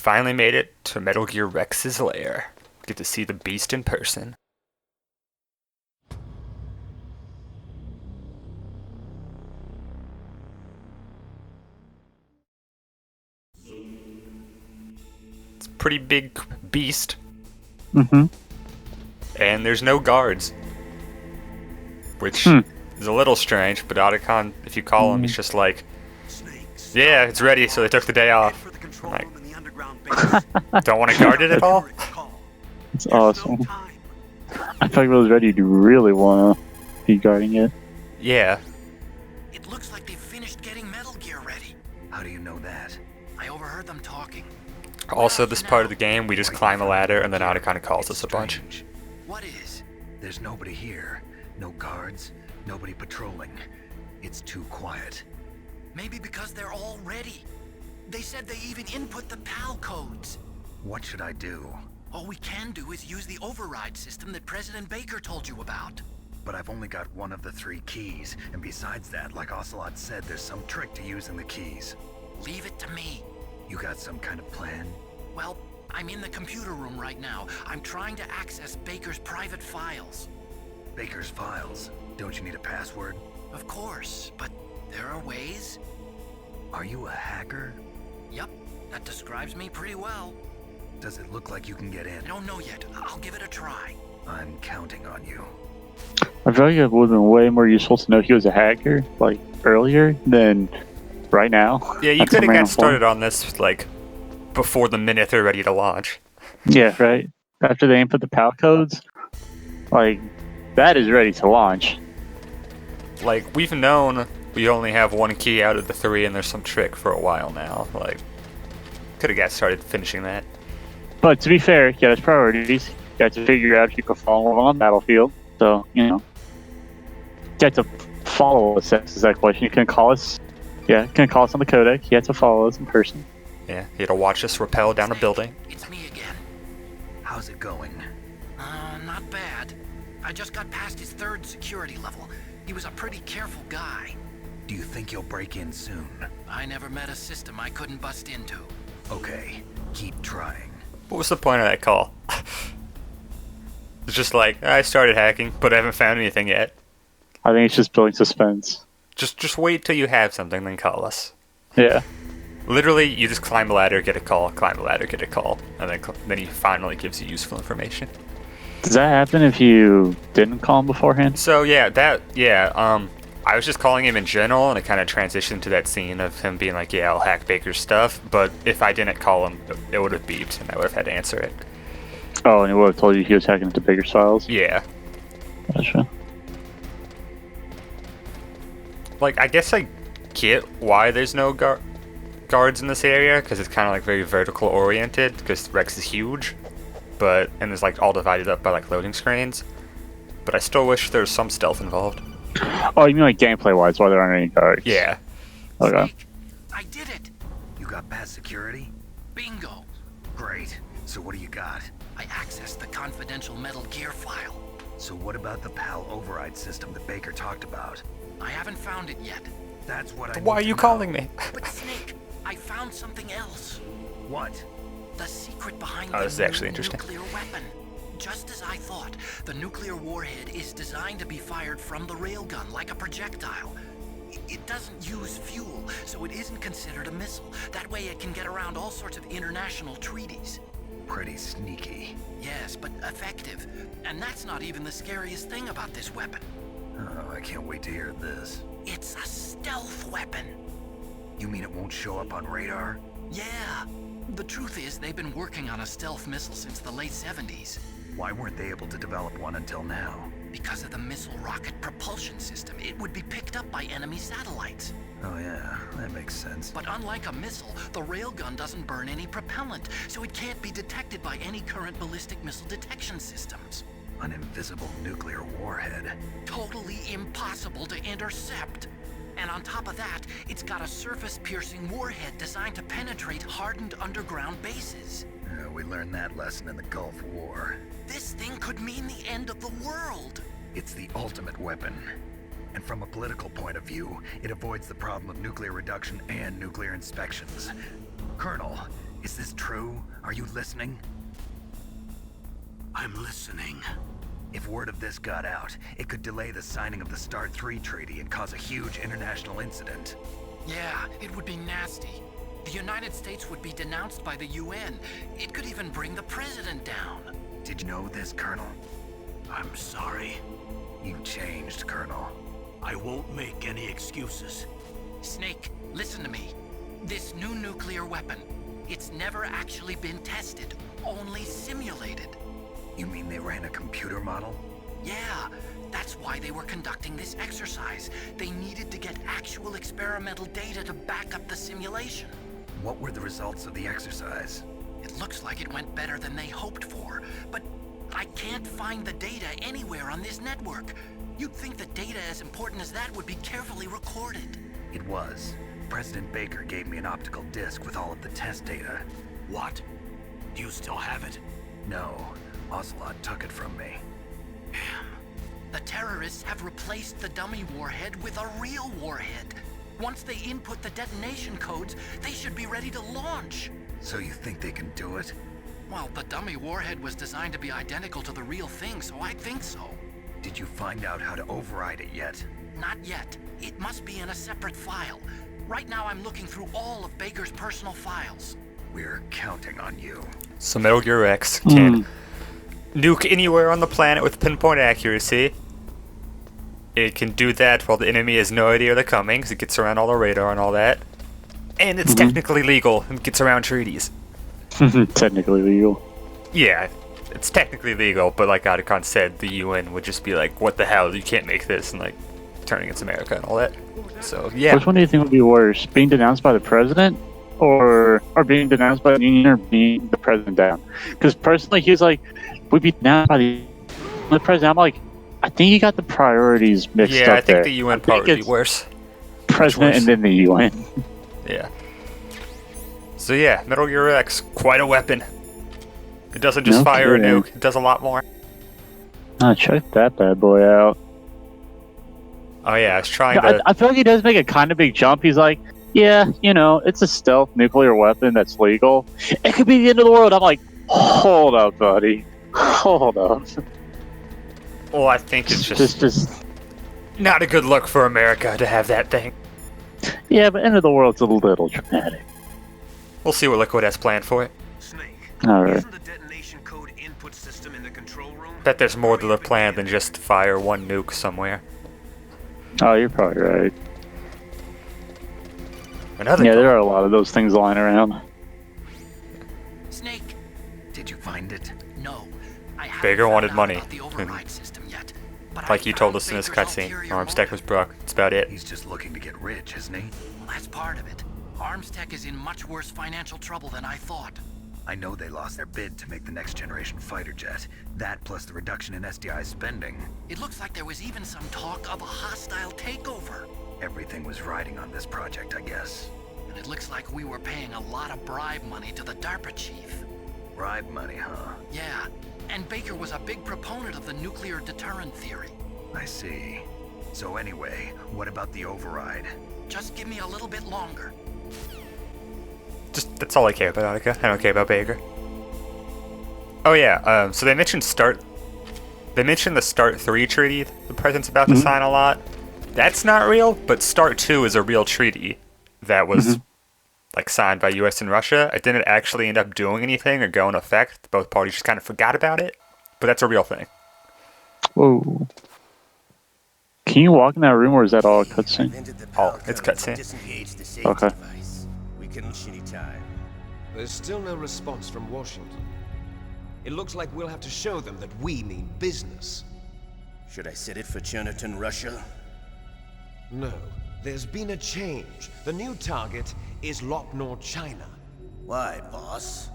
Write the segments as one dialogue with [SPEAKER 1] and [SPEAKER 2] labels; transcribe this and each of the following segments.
[SPEAKER 1] finally made it to Metal Gear Rex's lair. Get to see the beast in person. It's a pretty big beast.
[SPEAKER 2] Mm-hmm.
[SPEAKER 1] And there's no guards. Which is a little strange, but Otacon, if you call him, he's just like, yeah, it's ready, so they took the day off. Like, don't want to guard it at all?
[SPEAKER 2] It's awesome. I thought he was ready to really want to be guarding it.
[SPEAKER 1] Yeah.
[SPEAKER 3] It looks like they've finished getting Metal Gear ready.
[SPEAKER 4] How do you know that?
[SPEAKER 3] I overheard them talking.
[SPEAKER 1] Also, this part of the game, we just climb a ladder, and then Otacon calls us a bunch.
[SPEAKER 3] What is?
[SPEAKER 4] There's nobody here. No guards. Nobody patrolling. It's too quiet.
[SPEAKER 3] Maybe because they're all ready. They said they even input the PAL codes.
[SPEAKER 4] What should I do?
[SPEAKER 3] All we can do is use the override system that President Baker told you about.
[SPEAKER 4] But I've only got one of the 3 keys, and besides that, like Ocelot said, there's some trick to using the keys.
[SPEAKER 3] Leave it to me.
[SPEAKER 4] You got some kind of plan?
[SPEAKER 3] Well, I'm in the computer room right now. I'm trying to access Baker's private files.
[SPEAKER 4] Baker's files? Don't you need a password?
[SPEAKER 3] Of course, but there are ways.
[SPEAKER 4] Are you a hacker?
[SPEAKER 3] Yep, that describes me pretty well.
[SPEAKER 4] Does it look like you can get in?
[SPEAKER 3] I don't know yet. I'll give it a try.
[SPEAKER 4] I'm counting on you.
[SPEAKER 2] I feel like it would have been way more useful to know he was a hacker, like, earlier than right now.
[SPEAKER 1] Yeah, you
[SPEAKER 2] That's
[SPEAKER 1] could have
[SPEAKER 2] a
[SPEAKER 1] got
[SPEAKER 2] random
[SPEAKER 1] started on this, like, before the minute they're ready to launch.
[SPEAKER 2] Yeah, right. After they input the PAL codes, like, that is ready to launch.
[SPEAKER 1] Like, we've known we only have 1 key out of the 3, and there's some trick for a while now. Like, could have got started finishing that.
[SPEAKER 2] But to be fair, yeah, there's priorities. You got to figure out if you can follow him on the battlefield. So, you know, you have to follow us. That's that question. You can call us. Yeah, you can call us on the codec. You have to follow us in person.
[SPEAKER 1] Yeah, you had to watch us rappel down a building.
[SPEAKER 3] It's me again.
[SPEAKER 4] How's it going?
[SPEAKER 3] Not bad. I just got past his 3rd security level. He was a pretty careful guy.
[SPEAKER 4] Do you think you'll break in soon?
[SPEAKER 3] I never met a system I couldn't bust into.
[SPEAKER 4] Okay, keep trying.
[SPEAKER 1] What was the point of that call? It's just like, I started hacking, but I haven't found anything yet.
[SPEAKER 2] I think it's just building suspense.
[SPEAKER 1] Just wait till you have something, then call us.
[SPEAKER 2] Yeah.
[SPEAKER 1] Literally, you just climb a ladder, get a call, climb a ladder, get a call, and then he finally gives you useful information.
[SPEAKER 2] Does that happen if you didn't call him beforehand?
[SPEAKER 1] So yeah, I was just calling him in general, and it kind of transitioned to that scene of him being like, yeah, I'll hack Baker's stuff, but if I didn't call him, it would have beeped, and I would have had to answer it.
[SPEAKER 2] Oh, and he would have told you he was hacking into Baker's files?
[SPEAKER 1] Yeah.
[SPEAKER 2] Gotcha.
[SPEAKER 1] Like, I guess I get why there's no guards in this area, because it's kind of like very vertical oriented, because Rex is huge, and it's like all divided up by like loading screens, but I still wish there was some stealth involved.
[SPEAKER 2] Oh, you mean like gameplay-wise, why there aren't any guards?
[SPEAKER 1] Yeah.
[SPEAKER 2] Okay.
[SPEAKER 3] Snake, I did it!
[SPEAKER 4] You got past security?
[SPEAKER 3] Bingo!
[SPEAKER 4] Great. So what do you got?
[SPEAKER 3] I accessed the confidential Metal Gear file.
[SPEAKER 4] So what about the PAL override system that Baker talked about?
[SPEAKER 3] I haven't found it yet.
[SPEAKER 4] That's what I
[SPEAKER 1] Why are
[SPEAKER 4] need to
[SPEAKER 1] you
[SPEAKER 4] know.
[SPEAKER 1] calling me?
[SPEAKER 3] But Snake, I found something else.
[SPEAKER 4] What?
[SPEAKER 3] The secret behind
[SPEAKER 1] Oh,
[SPEAKER 3] the
[SPEAKER 1] this is actually interesting.
[SPEAKER 3] nuclear weapon. Just as I thought, the nuclear warhead is designed to be fired from the railgun like a projectile. It doesn't use fuel, so it isn't considered a missile. That way it can get around all sorts of international treaties.
[SPEAKER 4] Pretty sneaky.
[SPEAKER 3] Yes, but effective. And that's not even the scariest thing about this weapon.
[SPEAKER 4] Oh, I can't wait to hear this.
[SPEAKER 3] It's a stealth weapon.
[SPEAKER 4] You mean it won't show up on radar?
[SPEAKER 3] Yeah. The truth is, they've been working on a stealth missile since the late 70s.
[SPEAKER 4] Why weren't they able to develop one until now?
[SPEAKER 3] Because of the missile rocket propulsion system, it would be picked up by enemy satellites.
[SPEAKER 4] Oh yeah, that makes sense.
[SPEAKER 3] But unlike a missile, the railgun doesn't burn any propellant, so it can't be detected by any current ballistic missile detection systems.
[SPEAKER 4] An invisible nuclear warhead.
[SPEAKER 3] Totally impossible to intercept. And on top of that, it's got a surface-piercing warhead designed to penetrate hardened underground bases.
[SPEAKER 4] Yeah, we learned that lesson in the Gulf War.
[SPEAKER 3] This thing could mean the end of the world.
[SPEAKER 4] It's the ultimate weapon. And from a political point of view, it avoids the problem of nuclear reduction and nuclear inspections. Colonel, Is this true? Are you listening?
[SPEAKER 3] I'm listening.
[SPEAKER 4] If word of this got out, it could delay the signing of the START 3 treaty and cause a huge international incident.
[SPEAKER 3] Yeah, it would be nasty. The United States would be denounced by the UN. It could even bring the president down.
[SPEAKER 4] Did you know this, Colonel?
[SPEAKER 3] I'm sorry.
[SPEAKER 4] You changed, Colonel.
[SPEAKER 3] I won't make any excuses. Snake, listen to me. This new nuclear weapon, it's never actually been tested, only simulated.
[SPEAKER 4] You mean they ran a computer model?
[SPEAKER 3] Yeah, that's why they were conducting this exercise. They needed to get actual experimental data to back up the simulation.
[SPEAKER 4] What were the results of the exercise?
[SPEAKER 3] It looks like it went better than they hoped for, but I can't find the data anywhere on this network. You'd think that data as important as that would be carefully recorded.
[SPEAKER 4] It was. President Baker gave me an optical disc with all of the test data.
[SPEAKER 3] What? Do you still have it?
[SPEAKER 4] No, Ocelot took it from me.
[SPEAKER 3] Damn. The terrorists have replaced the dummy warhead with a real warhead. Once they input the detonation codes, they should be ready to launch.
[SPEAKER 4] So you think they can do it?
[SPEAKER 3] Well, the dummy warhead was designed to be identical to the real thing, so I think so.
[SPEAKER 4] Did you find out how to override it yet?
[SPEAKER 3] Not yet. It must be in a separate file. Right now I'm looking through all of Baker's personal files.
[SPEAKER 4] We're counting on you.
[SPEAKER 1] So Metal Gear X can nuke anywhere on the planet with pinpoint accuracy. It can do that while the enemy has no idea they're coming, because it gets around all the radar and all that. And it's technically legal and gets around treaties.
[SPEAKER 2] Technically legal.
[SPEAKER 1] Yeah, it's technically legal, but like Otacon said, the UN would just be like, what the hell, you can't make this, and like, turn against America and all that. So, yeah.
[SPEAKER 2] Which one do you think would be worse? Being denounced by the president? Or being denounced by the union, or being the president down? Because personally, he's like, we'd be denounced by the president. I'm like, I think you got the priorities mixed up.
[SPEAKER 1] Yeah, I think
[SPEAKER 2] there.
[SPEAKER 1] the UN part would be worse.
[SPEAKER 2] President and then the UN.
[SPEAKER 1] Yeah. So yeah, Metal Gear X, quite a weapon. It doesn't just fire a nuke, it does a lot more.
[SPEAKER 2] Oh, check that bad boy out.
[SPEAKER 1] Oh yeah, I was trying to...
[SPEAKER 2] I feel like he does make a kind of big jump. He's like, yeah, you know, it's a stealth nuclear weapon that's legal. It could be the end of the world. I'm like, hold up, buddy. Hold up.
[SPEAKER 1] Well, I think it's just not a good look for America to have that thing.
[SPEAKER 2] Yeah, but end of the world's a little dramatic.
[SPEAKER 1] We'll see what Liquid has planned for it.
[SPEAKER 5] Snake,
[SPEAKER 2] Alright.
[SPEAKER 5] isn't the detonation code input system in the control room?
[SPEAKER 1] Bet there's more to the plan than just fire one nuke somewhere.
[SPEAKER 2] Oh, you're probably right.
[SPEAKER 1] Another
[SPEAKER 2] Yeah, there are a lot of those things lying around.
[SPEAKER 3] Snake,
[SPEAKER 4] Did you find it?
[SPEAKER 3] no. I haven't
[SPEAKER 1] Baker
[SPEAKER 3] found
[SPEAKER 1] wanted
[SPEAKER 3] out
[SPEAKER 1] money.
[SPEAKER 3] about the override system yet, but
[SPEAKER 1] Like
[SPEAKER 3] I
[SPEAKER 1] you told
[SPEAKER 3] found
[SPEAKER 1] us in this
[SPEAKER 3] Baker's
[SPEAKER 1] cutscene,
[SPEAKER 3] ulterior
[SPEAKER 1] Armstead
[SPEAKER 3] motive.
[SPEAKER 1] was broke. That's about it.
[SPEAKER 4] He's just looking to get rich, isn't he?
[SPEAKER 3] Well, that's part of it. Armstech is in much worse financial trouble than I thought.
[SPEAKER 4] I know they lost their bid to make the next generation fighter jet. That plus the reduction in SDI spending.
[SPEAKER 3] It looks like there was even some talk of a hostile takeover.
[SPEAKER 4] Everything was riding on this project, I guess.
[SPEAKER 3] And it looks like we were paying a lot of bribe money to the DARPA chief.
[SPEAKER 4] Bribe money, huh?
[SPEAKER 3] Yeah, and Baker was a big proponent of the nuclear deterrent theory.
[SPEAKER 4] I see. So anyway, what about the override?
[SPEAKER 3] Just give me a little bit longer.
[SPEAKER 1] Just that's all I care about, Annika. I don't care about Baker. Oh yeah, so they mentioned the START 3 treaty the president's about to sign a lot. That's not real, but START 2 is a real treaty that was like signed by US and Russia. It didn't actually end up doing anything or go into effect. Both parties just kind of forgot about it. But that's a real thing.
[SPEAKER 2] Whoa. Can you walk in that room, or is that all a cutscene?
[SPEAKER 1] Oh, it's cutscene.
[SPEAKER 2] Okay.
[SPEAKER 6] We can anytime. There's still no response from Washington. It looks like we'll have to show them that we mean business.
[SPEAKER 7] Should I set it for Cherniton, Russia?
[SPEAKER 6] No, there's been a change. The new target is Lopnor, China.
[SPEAKER 7] Why, boss?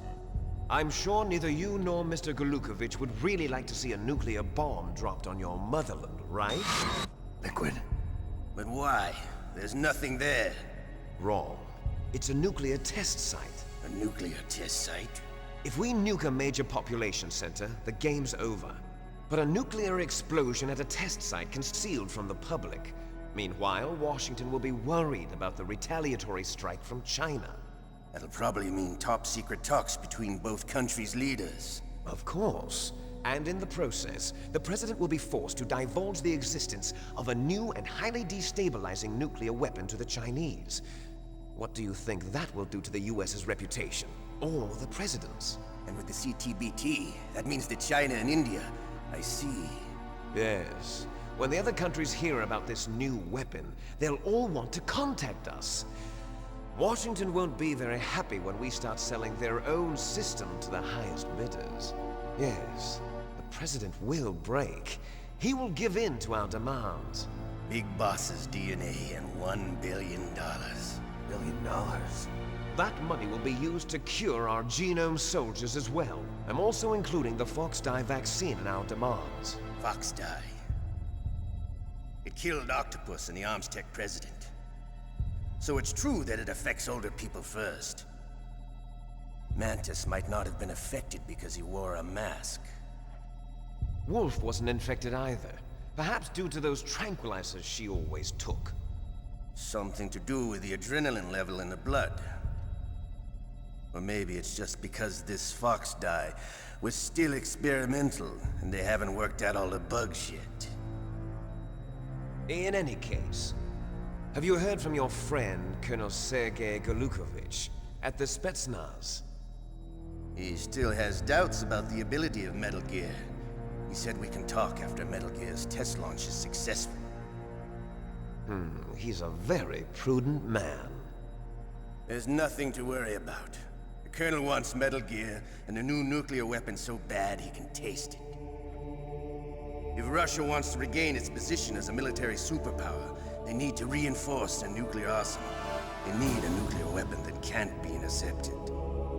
[SPEAKER 6] I'm sure neither you nor Mr. Golukovich would really like to see a nuclear bomb dropped on your motherland, right?
[SPEAKER 7] Liquid. But why? There's nothing there.
[SPEAKER 6] Wrong. It's a nuclear test site.
[SPEAKER 7] A nuclear test site?
[SPEAKER 6] If we nuke a major population center, the game's over. But a nuclear explosion at a test site concealed from the public. Meanwhile, Washington will be worried about the retaliatory strike from China.
[SPEAKER 7] That'll probably mean top-secret talks between both countries' leaders.
[SPEAKER 6] Of course. And in the process, the President will be forced to divulge the existence of a new and highly destabilizing nuclear weapon to the Chinese. What do you think that will do to the US's reputation? Or the President's?
[SPEAKER 7] And with the CTBT, that means that China and India... I see.
[SPEAKER 6] Yes. When the other countries hear about this new weapon, they'll all want to contact us. Washington won't be very happy when we start selling their own system to the highest bidders. Yes, the President will break. He will give in to our demands.
[SPEAKER 7] Big Boss's DNA and $1 billion. $1 billion?
[SPEAKER 6] That money will be used to cure our genome soldiers as well. I'm also including the Fox-Die vaccine in our demands.
[SPEAKER 7] Fox-Die. It killed Octopus and the Armstech president. So it's true that it affects older people first. Mantis might not have been affected because he wore a mask.
[SPEAKER 6] Wolf wasn't infected either. Perhaps due to those tranquilizers she always took.
[SPEAKER 7] Something to do with the adrenaline level in the blood. Or maybe it's just because this Fox-Die was still experimental and they haven't worked out all the bugs yet.
[SPEAKER 6] In any case, have you heard from your friend, Colonel Sergei Golukovich, at the Spetsnaz?
[SPEAKER 7] He still has doubts about the ability of Metal Gear. He said we can talk after Metal Gear's test launch is successful.
[SPEAKER 6] He's a very prudent man.
[SPEAKER 7] There's nothing to worry about. The Colonel wants Metal Gear and a new nuclear weapon so bad he can taste it. If Russia wants to regain its position as a military superpower, they need to reinforce their nuclear arsenal. They need a nuclear weapon that can't be intercepted.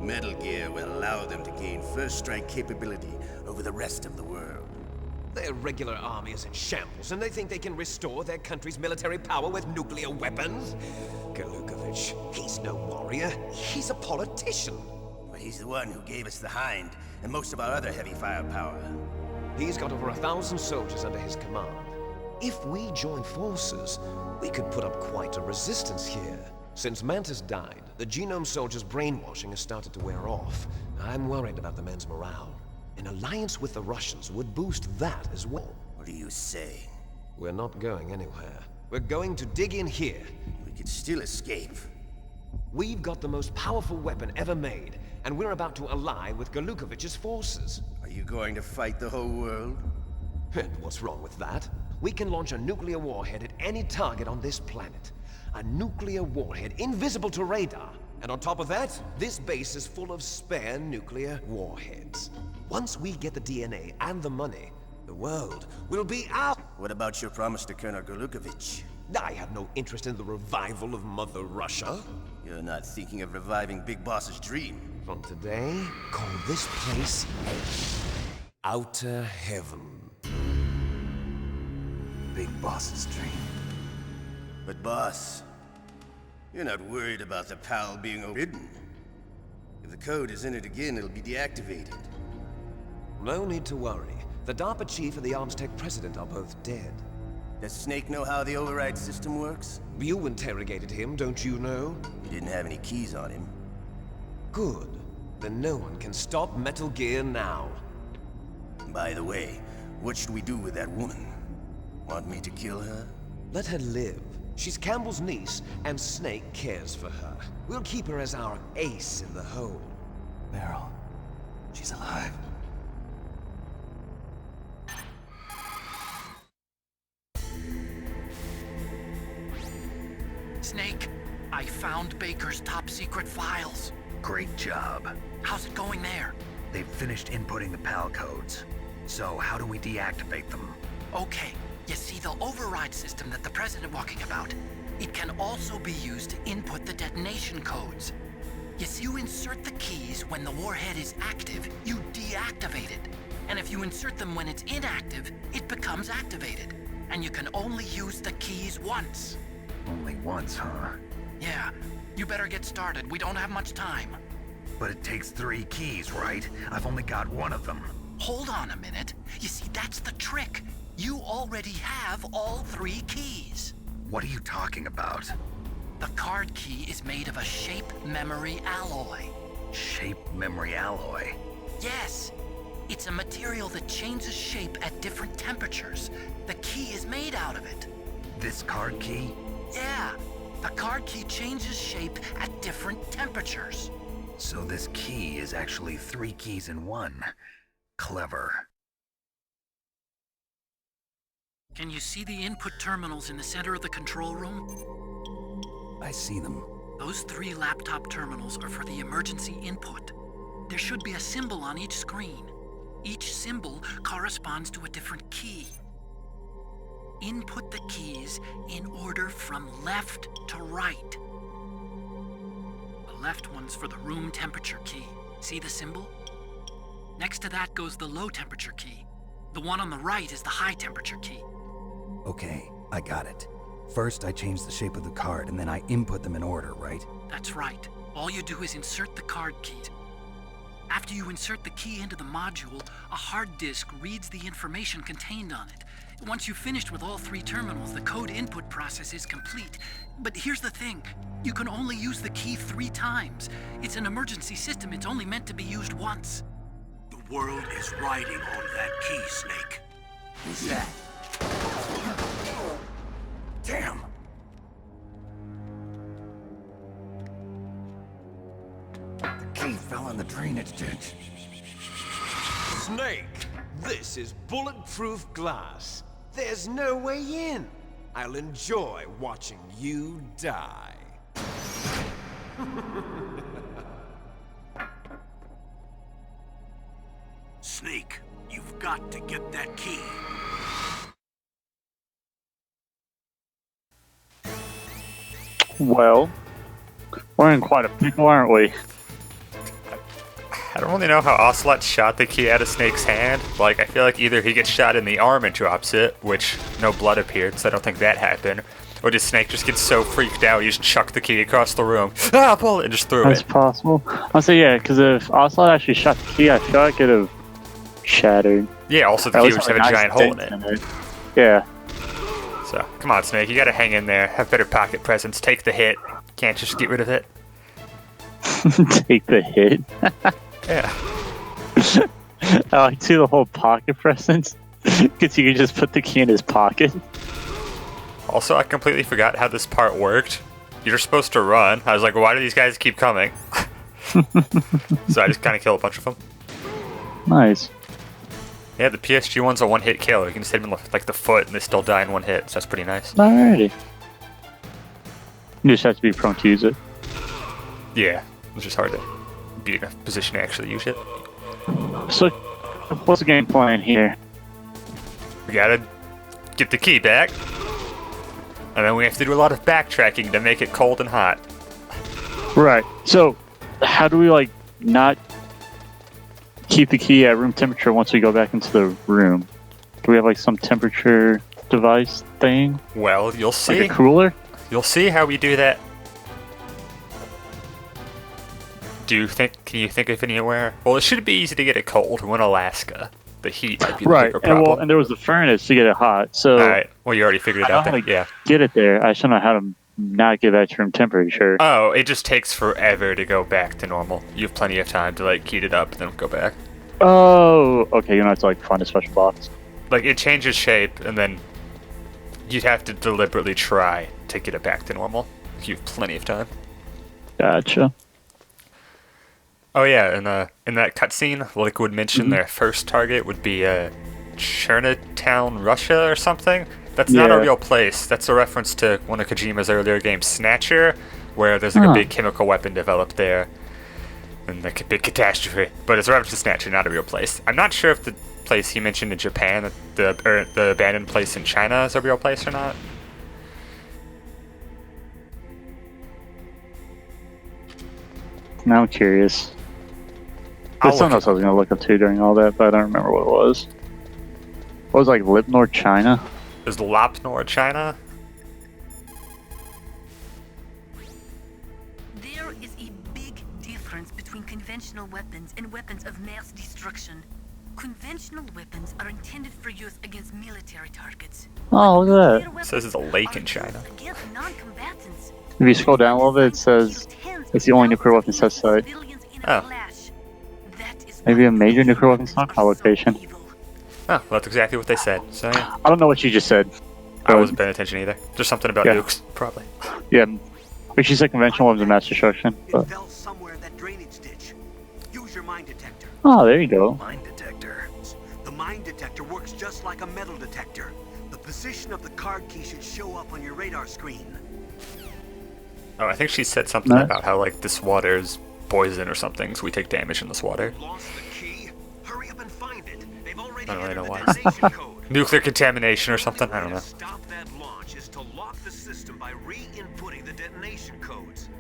[SPEAKER 7] Metal Gear will allow them to gain first strike capability over the rest of the world.
[SPEAKER 6] Their regular army is in shambles, and they think they can restore their country's military power with nuclear weapons? Golukovich, he's no warrior. He's a politician.
[SPEAKER 7] But he's the one who gave us the Hind and most of our other heavy firepower.
[SPEAKER 6] He's got over 1,000 soldiers under his command. If we join forces, we could put up quite a resistance here. Since Mantis died, the genome soldiers' brainwashing has started to wear off. I'm worried about the men's morale. An alliance with the Russians would boost that as well.
[SPEAKER 7] What are you saying?
[SPEAKER 6] We're not going anywhere. We're going to dig in here.
[SPEAKER 7] We could still escape.
[SPEAKER 6] We've got the most powerful weapon ever made, and we're about to ally with Golukovich's forces.
[SPEAKER 7] Are you going to fight the whole world?
[SPEAKER 6] And what's wrong with that? We can launch a nuclear warhead at any target on this planet. A nuclear warhead invisible to radar. And on top of that, this base is full of spare nuclear warheads. Once we get the DNA and the money, the world will be out.
[SPEAKER 7] What about your promise to Colonel Golukovich?
[SPEAKER 6] I have no interest in the revival of Mother Russia.
[SPEAKER 7] You're not thinking of reviving Big Boss's dream.
[SPEAKER 6] From today, call this place Outer Heaven.
[SPEAKER 4] Big Boss's dream.
[SPEAKER 7] But boss, you're not worried about the PAL being overridden. If the code is entered again, it'll be deactivated.
[SPEAKER 6] No need to worry. The DARPA chief and the Armstech president are both dead.
[SPEAKER 7] Does Snake know how the override system works?
[SPEAKER 6] You interrogated him, don't you know?
[SPEAKER 7] He didn't have any keys on him.
[SPEAKER 6] Good. Then no one can stop Metal Gear now.
[SPEAKER 7] By the way, what should we do with that woman? Want me to kill her?
[SPEAKER 6] Let her live. She's Campbell's niece, and Snake cares for her. We'll keep her as our ace in the hole.
[SPEAKER 4] Meryl, she's alive.
[SPEAKER 3] Snake, I found Baker's top-secret files.
[SPEAKER 4] Great job.
[SPEAKER 3] How's it going there?
[SPEAKER 4] They've finished inputting the PAL codes. So how do we deactivate them?
[SPEAKER 3] Okay, you see the override system that the president walking about? It can also be used to input the detonation codes. Yes, you insert the keys when the warhead is active, you deactivate it. And if you insert them when it's inactive, it becomes activated. And you can only use the keys once.
[SPEAKER 4] Only once, huh?
[SPEAKER 3] Yeah, you better get started. We don't have much time.
[SPEAKER 4] But it takes 3 keys, right? I've only got 1 of them.
[SPEAKER 3] Hold on a minute. You see, that's the trick. You already have all 3 keys.
[SPEAKER 4] What are you talking about?
[SPEAKER 3] The card key is made of a shape memory alloy.
[SPEAKER 4] Shape memory alloy.
[SPEAKER 3] Yes, it's a material that changes shape at different temperatures. The key is made out of it.
[SPEAKER 4] This card key?
[SPEAKER 3] Yeah, the card key changes shape at different temperatures.
[SPEAKER 4] So this key is actually 3 keys in one. Clever.
[SPEAKER 3] Can you see the input terminals in the center of the control room?
[SPEAKER 4] I see them.
[SPEAKER 3] Those 3 laptop terminals are for the emergency input. There should be a symbol on each screen. Each symbol corresponds to a different key. Input the keys in order from left to right. The left one's for the room temperature key. See the symbol? Next to that goes the low temperature key. The one on the right is the high temperature key.
[SPEAKER 4] Okay, I got it. First, I change the shape of the card, and then I input them in order, right?
[SPEAKER 3] That's right. All you do is insert the card keys. After you insert the key into the module, a hard disk reads the information contained on it. Once you've finished with all 3 terminals, the code input process is complete. But here's the thing. You can only use the key 3 times. It's an emergency system. It's only meant to be used once.
[SPEAKER 5] The world is riding on that key, Snake.
[SPEAKER 4] Who's that? Damn! The key fell in the drainage ditch.
[SPEAKER 6] Snake, this is bulletproof glass. There's no way in. I'll enjoy watching you die.
[SPEAKER 5] Snake, you've got to get that key.
[SPEAKER 2] Well, we're in quite a pickle, aren't we?
[SPEAKER 1] I don't really know how Ocelot shot the key out of Snake's hand. Like, I feel like either he gets shot in the arm and drops it, which no blood appeared, so I don't think that happened. Or did Snake just get so freaked out he just chucked the key across the room? Ah, pull it! And just threw
[SPEAKER 2] That's
[SPEAKER 1] it.
[SPEAKER 2] possible. I'll say yeah, because if Ocelot actually shot the key, I feel like it would have shattered.
[SPEAKER 1] Yeah, also the
[SPEAKER 2] At
[SPEAKER 1] key
[SPEAKER 2] least
[SPEAKER 1] would just have a
[SPEAKER 2] nice
[SPEAKER 1] giant hole in
[SPEAKER 2] dent
[SPEAKER 1] it.
[SPEAKER 2] Yeah.
[SPEAKER 1] So, come on, Snake, you gotta hang in there. Have better pocket presence. Take the hit. Can't just get rid of it.
[SPEAKER 2] Take the hit.
[SPEAKER 1] Yeah.
[SPEAKER 2] I like to the whole pocket presence, because you can just put the key in his pocket.
[SPEAKER 1] Also, I completely forgot how this part worked. You're supposed to run. I was like, why do these guys keep coming? So I just kind of kill a bunch of them.
[SPEAKER 2] Nice.
[SPEAKER 1] Yeah, the PSG one's a one-hit kill. You can just hit them in like the foot and they still die in one hit, so that's pretty nice.
[SPEAKER 2] Alrighty. You just have to be prone to use it.
[SPEAKER 1] Yeah, it's just hard to be in a position to actually use it.
[SPEAKER 2] So, what's the game plan here?
[SPEAKER 1] We gotta get the key back, and then we have to do a lot of backtracking to make it cold and hot.
[SPEAKER 2] Right. So, how do we, like, not keep the key at room temperature once we go back into the room? Do we have, like, some temperature device thing?
[SPEAKER 1] Well, you'll see.
[SPEAKER 2] Like a cooler?
[SPEAKER 1] You'll see how we do that. Can you think of anywhere? Well, it should be easy to get it cold. We're in Alaska. The heat might be the
[SPEAKER 2] Right.
[SPEAKER 1] bigger
[SPEAKER 2] And,
[SPEAKER 1] problem.
[SPEAKER 2] and there was the furnace to get it hot. So,
[SPEAKER 1] Alright, well, you already figured it
[SPEAKER 2] I
[SPEAKER 1] out
[SPEAKER 2] know how
[SPEAKER 1] then.
[SPEAKER 2] to
[SPEAKER 1] Yeah.
[SPEAKER 2] get it there. I just don't know how to not get that to room temperature.
[SPEAKER 1] Oh, it just takes forever to go back to normal. You have plenty of time to, like, heat it up and then go back.
[SPEAKER 2] Oh, okay. You don't have to, like, find a special box.
[SPEAKER 1] Like, it changes shape, and then you'd have to deliberately try to get it back to normal. You have plenty of time.
[SPEAKER 2] Gotcha.
[SPEAKER 1] Oh yeah, in that cutscene, Liquid mentioned their first target would be Chernotown, Russia, or something. That's not a
[SPEAKER 2] Yeah.
[SPEAKER 1] real place. That's a reference to one of Kojima's earlier games, Snatcher, where there's like a big chemical weapon developed there, and like a big catastrophe. But it's a reference to Snatcher, not a real place. I'm not sure if the place he mentioned in Japan, the abandoned place in China, is a real place or not.
[SPEAKER 2] Now I'm curious.
[SPEAKER 1] I'll
[SPEAKER 2] There's something
[SPEAKER 1] look
[SPEAKER 2] else I was going to look up to during all that, but I don't remember what it was. What was it, like Lipnor, China?
[SPEAKER 1] Is Lapnor China?
[SPEAKER 8] There is a big difference between conventional weapons and weapons of mass destruction. Conventional weapons are intended for use against military targets.
[SPEAKER 2] Oh, look at that.
[SPEAKER 8] Nuclear
[SPEAKER 1] It says it's a lake in
[SPEAKER 8] weapons
[SPEAKER 1] China.
[SPEAKER 8] are used against non-combatants.
[SPEAKER 2] If you scroll down a little bit, it says it's the only nuclear weapons test site.
[SPEAKER 1] Oh.
[SPEAKER 2] Maybe a major nuclear weapons stockpile location.
[SPEAKER 1] Oh, well, that's exactly what they said. So yeah,
[SPEAKER 2] I don't know what you just said.
[SPEAKER 1] I wasn't paying attention either. Just something about
[SPEAKER 2] Yeah.
[SPEAKER 1] nukes, probably.
[SPEAKER 2] Yeah, but she said conventional weapons of mass destruction.
[SPEAKER 5] It
[SPEAKER 2] But,
[SPEAKER 5] fell somewhere in that drainage ditch. Use your mine detector.
[SPEAKER 2] oh, there you go.
[SPEAKER 4] Mine detector.
[SPEAKER 5] The mine detector works just like a metal detector. The position of the card key should show up on your radar screen.
[SPEAKER 1] Oh, I think she said something
[SPEAKER 2] Nice.
[SPEAKER 1] about how like this water is poison or something, so we take damage in this water.
[SPEAKER 5] Lost the key? Hurry up and find it. They've already
[SPEAKER 1] I don't really
[SPEAKER 5] entered
[SPEAKER 1] know
[SPEAKER 5] the
[SPEAKER 1] why.
[SPEAKER 5] detonation code.
[SPEAKER 1] Nuclear contamination or something.
[SPEAKER 5] The
[SPEAKER 1] I
[SPEAKER 5] only
[SPEAKER 1] don't
[SPEAKER 5] way
[SPEAKER 1] know.
[SPEAKER 5] to stop that launch is to lock the system by re-inputting the detonation codes.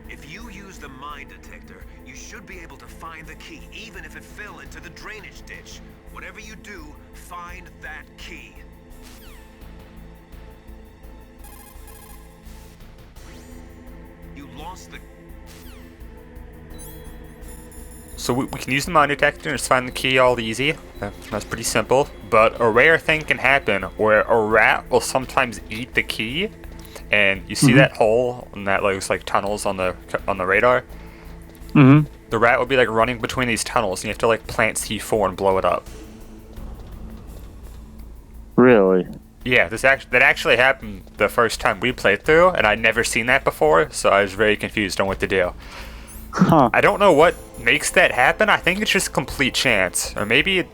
[SPEAKER 5] If you use the mine detector, you should be able to find the key, even if it fell into the drainage ditch. Whatever you do, find that key. You lost the...
[SPEAKER 1] So we can use the mine detector and just find the key all easy. That's pretty simple. But a rare thing can happen where a rat will sometimes eat the key, and you see that hole and that looks like tunnels on the radar.
[SPEAKER 2] Mm-hmm.
[SPEAKER 1] The rat will be like running between these tunnels, and you have to like plant C4 and blow it up.
[SPEAKER 2] Really?
[SPEAKER 1] Yeah, that actually happened the first time we played through, and I'd never seen that before, so I was very confused on what to do.
[SPEAKER 2] Huh.
[SPEAKER 1] I don't know what makes that happen. I think it's just complete chance, or maybe it...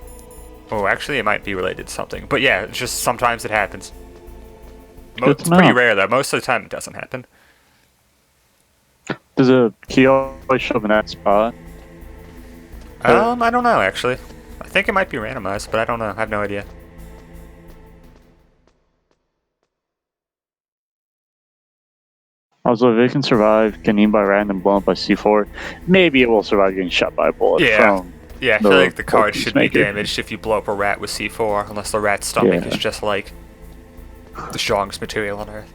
[SPEAKER 1] Oh, actually, it might be related to something. But yeah, it's just sometimes it happens.
[SPEAKER 2] Good to
[SPEAKER 1] It's pretty
[SPEAKER 2] know.
[SPEAKER 1] rare though. Most of the time, it doesn't happen.
[SPEAKER 2] Does a key always show up in that spot?
[SPEAKER 1] I don't know actually. I think it might be randomized, but I don't know. I have no idea.
[SPEAKER 2] Also, if it can survive getting eaten by a rat and then blown up by C4, maybe it will survive getting shot by a bullet
[SPEAKER 1] Yeah.
[SPEAKER 2] from...
[SPEAKER 1] Yeah, I feel like the card should be
[SPEAKER 2] Peacemaker.
[SPEAKER 1] damaged if you blow up a rat with C4, unless the rat's stomach
[SPEAKER 2] Yeah.
[SPEAKER 1] is just like the strongest material on Earth.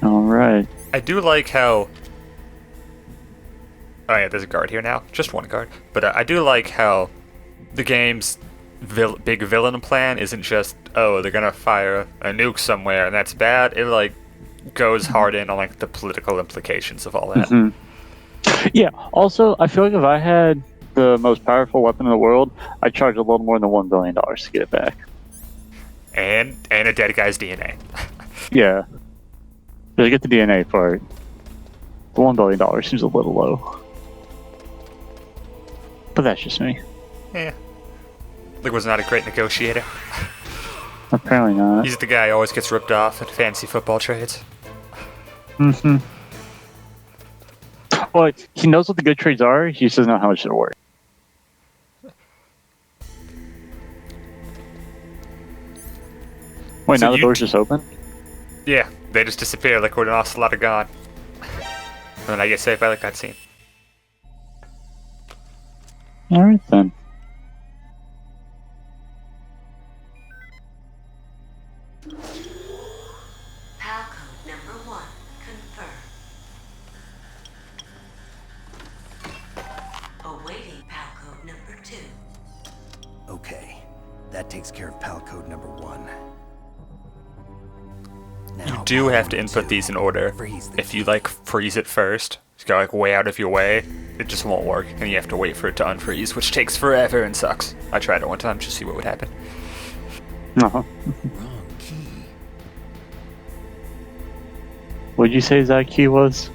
[SPEAKER 2] Alright.
[SPEAKER 1] I do like how... Oh yeah, there's a guard here now. Just one guard. But I do like how the game's big villain plan isn't just, oh, they're gonna fire a nuke somewhere and that's bad. It like goes hard in on like the political implications of all that.
[SPEAKER 2] Yeah, also, I feel like if I had the most powerful weapon in the world, I'd charge a little more than $1 billion to get it back.
[SPEAKER 1] And a dead guy's DNA.
[SPEAKER 2] Yeah. But to get the DNA part, the $1 billion seems a little low. But that's just me.
[SPEAKER 1] Yeah. Luke was not a great negotiator.
[SPEAKER 2] Apparently not.
[SPEAKER 1] He's the guy who always gets ripped off at fancy football trades.
[SPEAKER 2] Mm-hmm. Well, he knows what the good trades are, he just doesn't know how much they're worth. Wait,
[SPEAKER 1] So
[SPEAKER 2] now the
[SPEAKER 1] you
[SPEAKER 2] door's just open?
[SPEAKER 1] Yeah, they just disappear like we're an ocelot of God. And then I get saved by the cutscene.
[SPEAKER 2] Alright then.
[SPEAKER 9] PAL code number 1 confirmed. Awaiting PAL code number 2.
[SPEAKER 4] Okay, that takes care of PAL code number 1.
[SPEAKER 1] You
[SPEAKER 4] Now,
[SPEAKER 1] do
[SPEAKER 4] PAL
[SPEAKER 1] have to
[SPEAKER 4] number
[SPEAKER 1] input
[SPEAKER 4] 2.
[SPEAKER 1] these in order.
[SPEAKER 4] Freeze the
[SPEAKER 1] If you
[SPEAKER 4] key.
[SPEAKER 1] like freeze it first, just go like way out of your way, it just won't work, and you have to wait for it to unfreeze, which takes forever and sucks. I tried it one time just to see what would happen.
[SPEAKER 2] Uh-huh.
[SPEAKER 7] Wrong key.
[SPEAKER 2] What'd you say that key was?